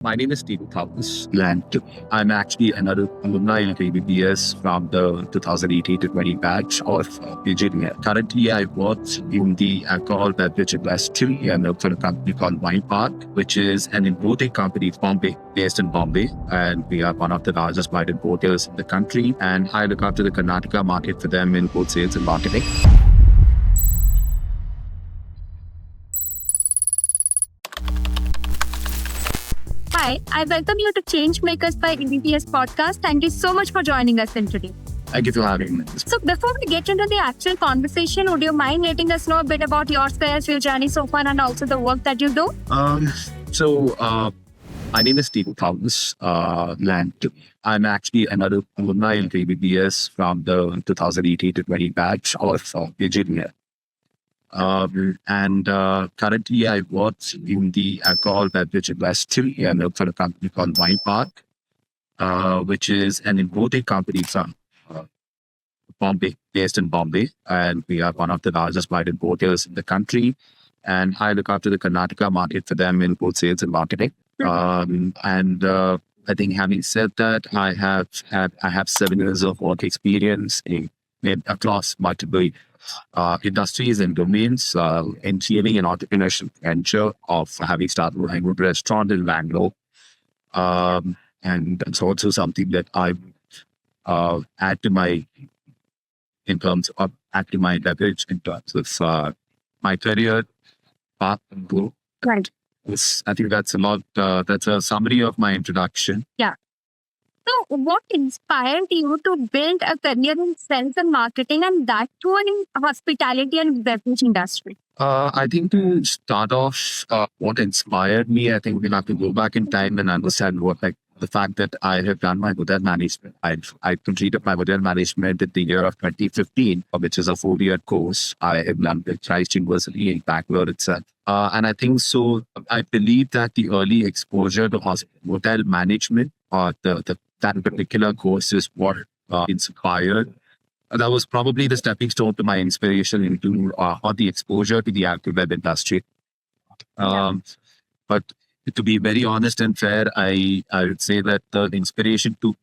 My name is Tinu Thomas, and I'm actually another alumni of ABBS from the 2018 to 20 batch of PGDM. Currently, I work in the alcohol beverage industry and work for a company called Wine Park, which is an importing company based in Bombay. And we are one of the largest wine importers in the country. And I look after the Karnataka market for them in both sales and marketing. Hi, I welcome you to Changemakers by ABBS podcast. Thank you so much for joining us in today. Thank you for having me. So before we get into the actual conversation, would you mind letting us know a bit about yourself, your journey so far, and also the work that you do? My name is Tinu Thomas, and I'm actually another alumni of ABBS from the 2018 to 20 batch of PGDM. Currently, I work in the alcohol beverage industry and work for a company called Wine Park, which is an importing company from Bombay, based in Bombay. And we are one of the largest wine importers in the country. And I look after the Karnataka market for them in both sales and marketing. I think having said that, I have 7 years of work experience across multiple industries and domains, engineering and entrepreneurship venture of having started a good restaurant in Bangalore. And that's also something that I add to my beverage in terms of my career path and goal. Right. I think that's that's a summary of my introduction. Yeah. So what inspired you to build a career in sales and marketing, and that too in hospitality and beverage industry? I think to start off, what inspired me, I think we'll have to go back in time and understand the fact that I have done my hotel management. I completed my hotel management in the year of 2015, which is a 4-year course. I have done at Christ University in Bangalore itself. And I think so, I believe that the early exposure to hotel management, that particular course is what inspired. That was probably the stepping stone to my inspiration into or the exposure to the alcohol industry. But to be very honest and fair, I would say that the inspiration to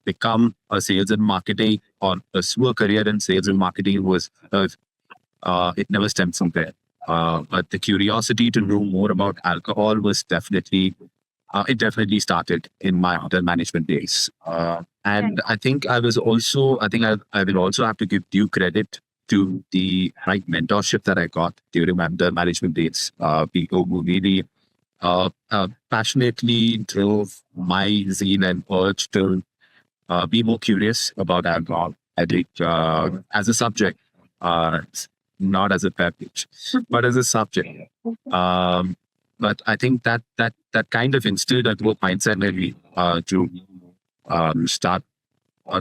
become a sales and marketing or pursue a career in sales and marketing was it never stemmed from there. But the curiosity to know more about alcohol was definitely started in my hotel management days. And I think I will also have to give due credit to the right mentorship that I got during my hotel management days. People who really passionately drove my zeal and urge to be more curious about alcohol. I think as a subject, not as a beverage, but as a subject. But I think that kind of instilled a growth mindset in me to start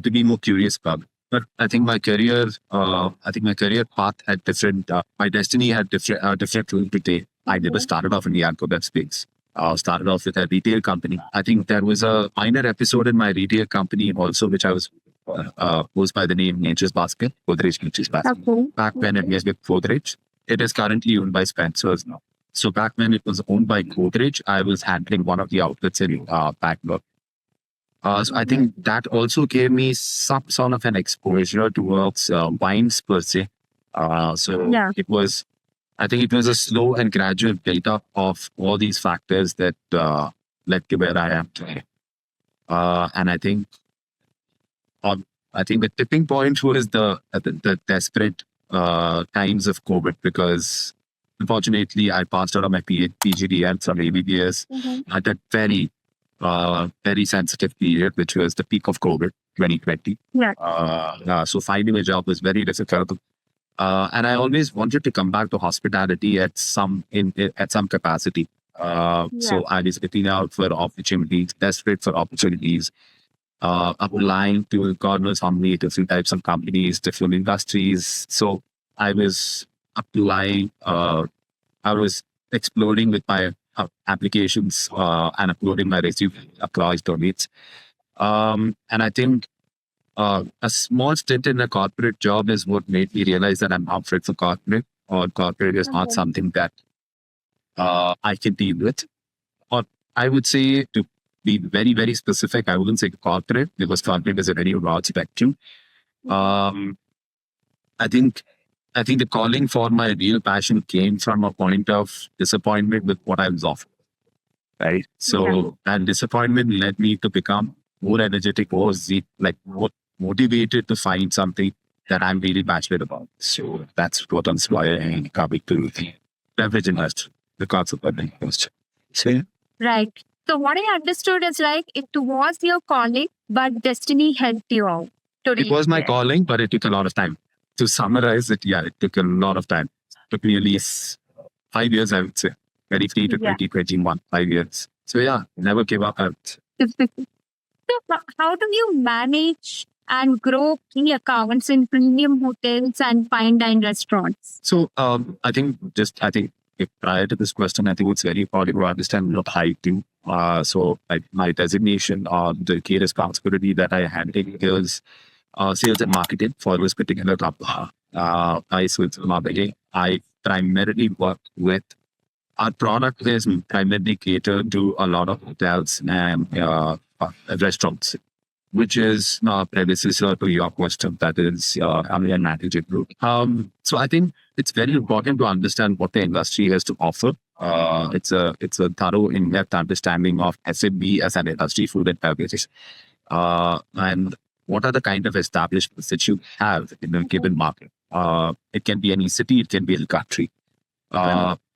to be more curious about it. But I think my career path had different. My destiny had different route to take. I never started off in the alcohol space. Started off with a retail company. I think there was a minor episode in my retail company also, which I was by the name Nature's Basket, Godrej Nature's Basket. Okay. Back when it was with Godrej, it is currently owned by Spencer's now. So back when it was owned by Godrej, I was handling one of the outlets in Bangalore. So I think that also gave me some sort of an exposure towards wines per se. I think it was a slow and gradual build-up of all these factors that led to where I am today. And I think the tipping point was the desperate times of COVID, because unfortunately I passed out of my PGDM from ABBS at that very sensitive period, which was the peak of COVID, 2020. Yeah. So finding a job was very difficult. And I always wanted to come back to hospitality at some capacity. So I was looking out for opportunities, desperate for opportunities, applying to God knows how many different types of companies, different industries. So I was applying, I was exploring with my applications and uploading my resume across domains. And I think a small stint in a corporate job is what made me realize that I'm not fit for corporate, or corporate is not something that I can deal with. Or I would say, to be very, very specific, I wouldn't say corporate, because corporate is a very broad spectrum. Um, I think the calling for my real passion came from a point of disappointment with what I was offered. Right. So and disappointment led me to become more energetic, more motivated to find something that I'm really passionate about. So that's what inspired me coming to the beverage industry, the concept of beverage industry. So Right. So what I understood is like it was your calling, but destiny helped you out to it was reach my there. calling, but it took a lot of time. To summarize it, yeah, it took a lot of time. It took nearly 5 years, I would say. 23 to 2021, 5 years. So yeah, never give up. So how do you manage and grow key accounts in premium hotels and fine dine restaurants? So I think if prior to this question, I think it's very important to understand what I do. So my designation or the key responsibility that I had is sales and marketing for this particular company. I sales and marketing. I primarily work with our product is primarily catered to a lot of hotels and restaurants, which is predecessor to your question, that is Amir Managing Group. So I think it's very important to understand what the industry has to offer. It's a thorough, in-depth understanding of SMB as an industry, food and beverages, and what are the kind of establishments that you have in a given market. It can be any city, it can be any country.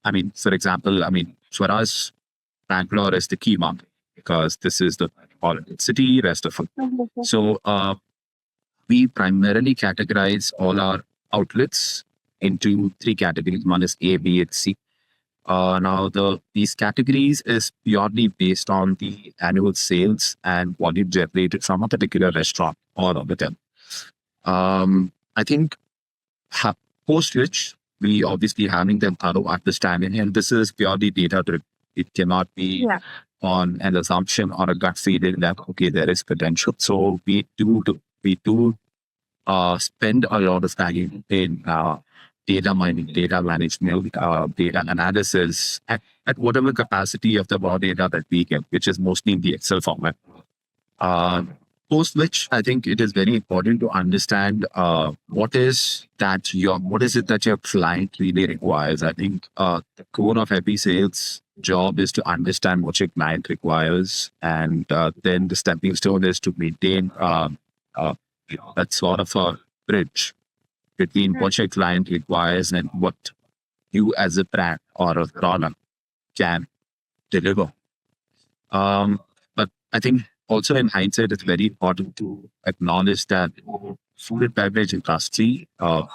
I mean, for example, for us, Bangalore is the key market because this is the city, rest of it. So we primarily categorize all our outlets into 3 categories. One is A, B, and C. Now, these categories is purely based on the annual sales and volume generated from a particular restaurant or hotel. I think post which we obviously having them thorough understanding, and this is purely data driven. It cannot be on an assumption or a gut feeling that okay, there is potential. So we do spend a lot of time in data mining, data management, data analysis at whatever capacity of the raw data that we get, which is mostly in the Excel format. Post which, I think it is very important to understand what is it that your client really requires. I think the core of every sales job is to understand what your client requires, and then the stepping stone is to maintain that sort of a bridge between what your client requires and what you as a brand or a product can deliver. But I think also in hindsight, it's very important to acknowledge that food and beverage industry, so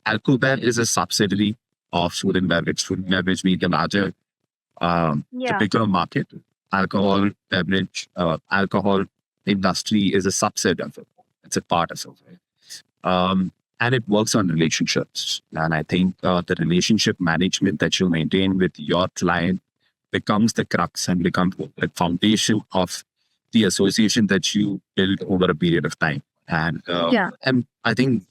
Alcobev is a subsidiary of food and beverage. Food and beverage being the larger, the bigger market. Alcohol industry is a subset of it. It's a part of it. And it works on relationships. And I think the relationship management that you maintain with your client becomes the crux and becomes the foundation of the association that you build over a period of time. And I think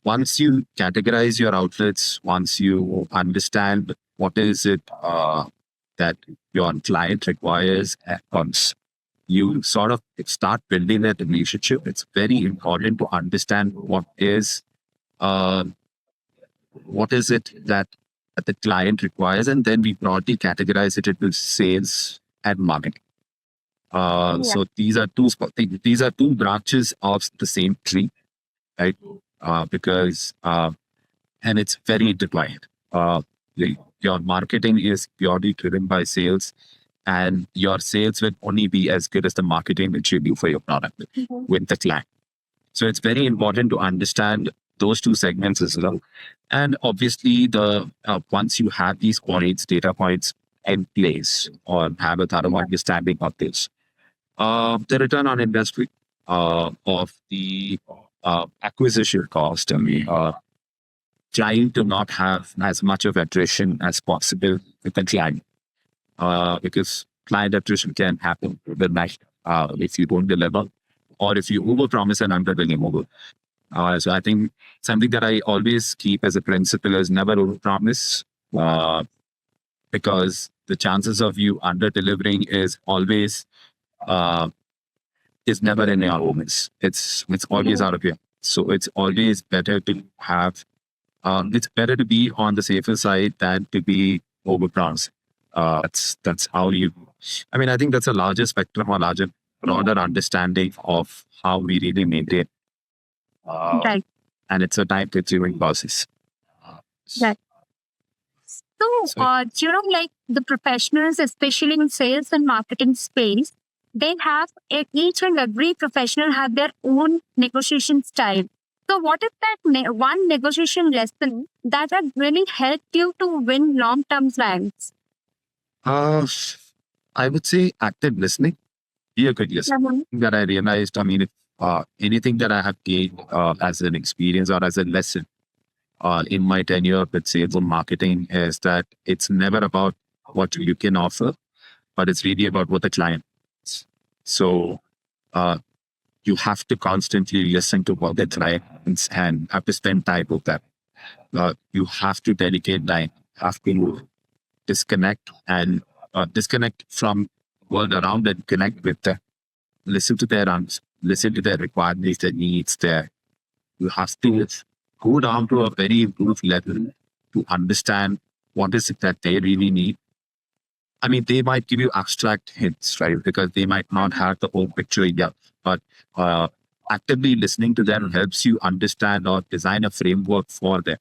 once you categorize your outlets, once you understand what is it that your client requires, once you sort of start building that relationship, it's very important to understand what is it that the client requires, and then we broadly categorize it into sales and marketing. So these are two branches of the same tree, right? Because and it's very intertwined. Your marketing is purely driven by sales, and your sales will only be as good as the marketing that you do for your product with the client. So it's very important to understand those two segments as well. And obviously, once you have these points, data points in place, or have a thorough understanding of this, the return on investment of the acquisition cost, trying to not have as much of attrition as possible with the client, because client attrition can happen overnight if you don't deliver, or if you overpromise and underdeliver. So I think something that I always keep as a principle is never overpromise, because the chances of you under delivering is always is never in your omens. It's always out of here. So it's always better to have. It's better to be on the safer side than to be overpromised. That's how you. I mean, I think that's a larger spectrum or larger, broader understanding of how we really maintain. Right. And it's a time-consuming process. Right. So, like the professionals, especially in sales and marketing space, they have each and every professional have their own negotiation style. So, what is that one negotiation lesson that has really helped you to win long-term clients? I would say active listening. Be a good listener. That I realized. I mean, if, anything that I have gained as an experience or as a lesson in my tenure with sales and marketing is that it's never about what you can offer, but it's really about what the client wants. So you have to constantly listen to what the client wants and have to spend time with them. You have to dedicate time, have to disconnect and disconnect from world around and connect with them. Listen to their listen to their requirements, their needs, you have to go down to a very improved level to understand what is it that they really need. I mean, they might give you abstract hints, right? Because they might not have the whole picture yet. But actively listening to them helps you understand or design a framework for them,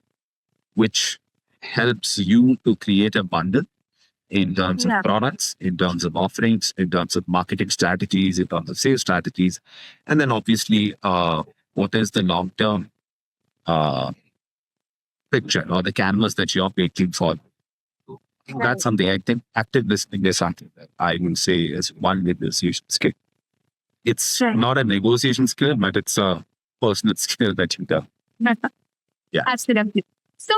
which helps you to create a bundle in terms of products, in terms of offerings, in terms of marketing strategies, in terms of sales strategies. And then obviously, what is the long-term picture or the canvas that you're making for? That's something I think active listening is something that I would say is one negotiation skill. It's not a negotiation skill, but it's a personal skill that you do. Yeah. Absolutely. So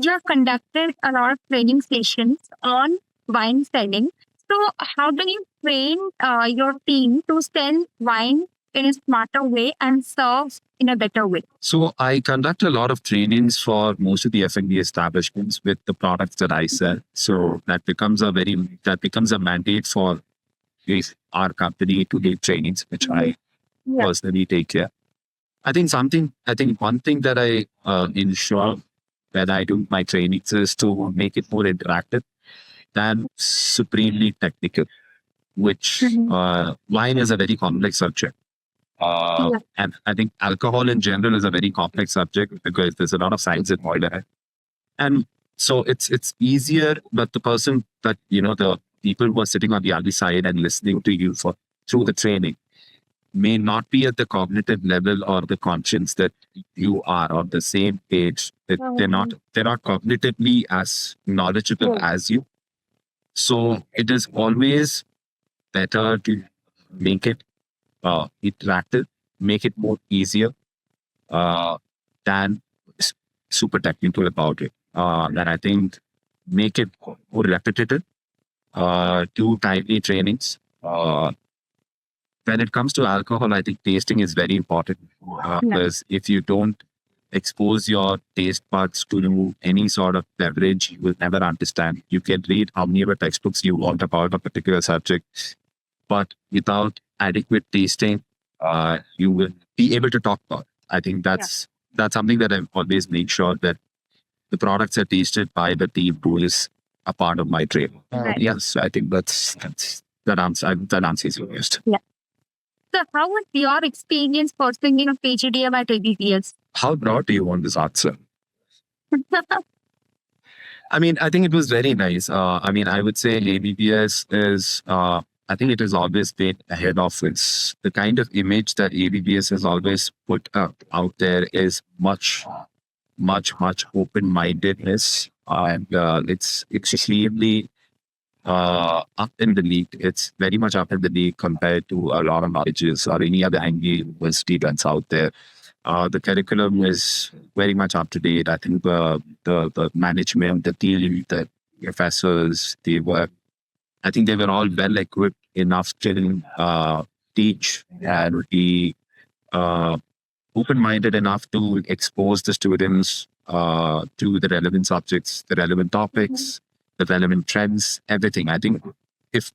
you have conducted a lot of training sessions on wine selling. So how do you train your team to sell wine in a smarter way and serve in a better way? So I conduct a lot of trainings for most of the F&B establishments with the products that I sell. So that becomes a mandate for our company to give trainings, which I personally take care. I think one thing that I ensure when I do my trainings is to make it more interactive than supremely technical, which wine is a very complex subject. And I think alcohol in general is a very complex subject because there's a lot of science involved in it. And so it's easier, but the person that, the people who are sitting on the other side and listening to you through the training may not be at the cognitive level or the conscience that you are on the same page. That they're not cognitively as knowledgeable as you. So it is always better to make it interactive, make it more easier than super technical about it. And I think make it more repetitive, do timely trainings. When it comes to alcohol, I think tasting is very important because if you don't expose your taste buds to any sort of beverage, you will never understand. You can read how many other textbooks you want about a particular subject, but without adequate tasting, you will be able to talk about it. I think that's something that I've always made sure that the products are tasted by the team who is a part of my trade. Yes, I think that answers your question. Yeah. So how was your experience pursuing PGDM at ABBS? How broad do you want this answer? I mean, I think it was very nice. I mean, I would say ABBS is, I think it has always been ahead of its, the kind of image that ABBS has always put out there is much open-mindedness. And it's extremely up in the league. It's very much up in the league compared to a lot of colleges or any other Anglo university that's out there. The curriculum is very much up to date. I think the management, the team, the professors, I think they were all well equipped enough to teach and be open-minded enough to expose the students to the relevant subjects, the relevant topics, the relevant trends, everything. I think if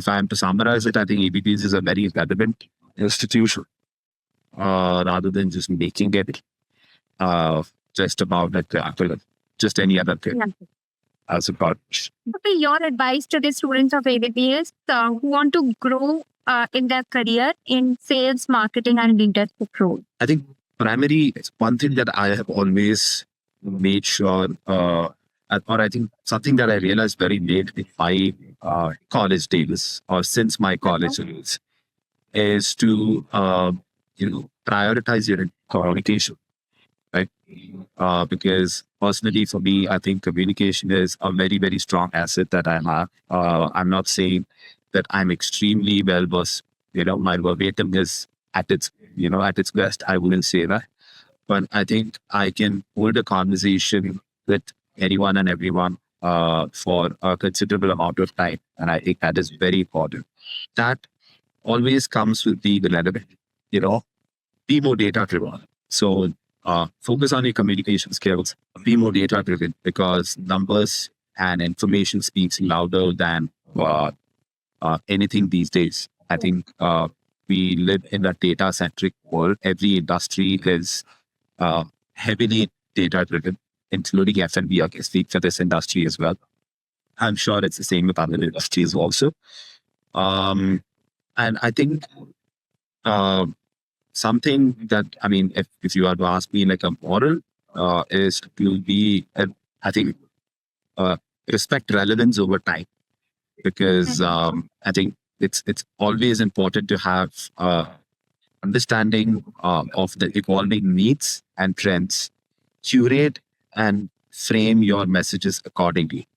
I am to summarize it, I think ABBS is a very relevant institution rather than just making it just about just any other thing as a college. What be your advice to the students of ABBS who want to grow in their career in sales, marketing, and leadership role? I think primary is one thing that I have always made sure, or I think something that I realized very late in my college days, or since my college days, is to prioritize your communication, right? Because personally, for me, I think communication is a very, very strong asset that I have. I'm not saying that I'm extremely well versed. My verbatim is at its best. I wouldn't say that, but I think I can hold a conversation with anyone and everyone for a considerable amount of time, and I think that is very important. That always comes with the relevant, be more data driven. So focus on your communication skills, be more data driven, because numbers and information speaks louder than anything these days. I think we live in a data centric world. Every industry is heavily data driven, including F&B. I can speak for this industry as well. I'm sure it's the same with other industries also. And I think something that, if you are to ask me like a model, is to be, I think, respect relevance over time, because I think it's always important to have understanding of the evolving needs and trends, curate and frame your messages accordingly.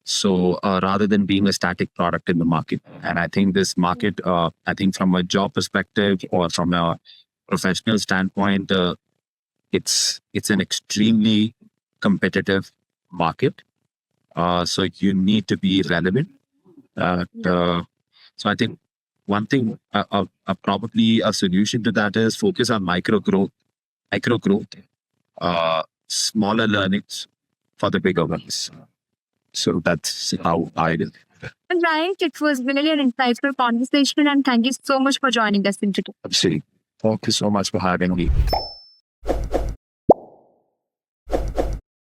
So rather than being a static product in the market. And I think this market, I think from a job perspective or from a professional standpoint, it's an extremely competitive market. So you need to be relevant. So I think one thing, probably a solution to that is focus on micro growth, smaller learnings for the bigger ones. So that's how I did. Right. It was really an insightful conversation, and thank you so much for joining us in today. Absolutely. Thank you so much for having me.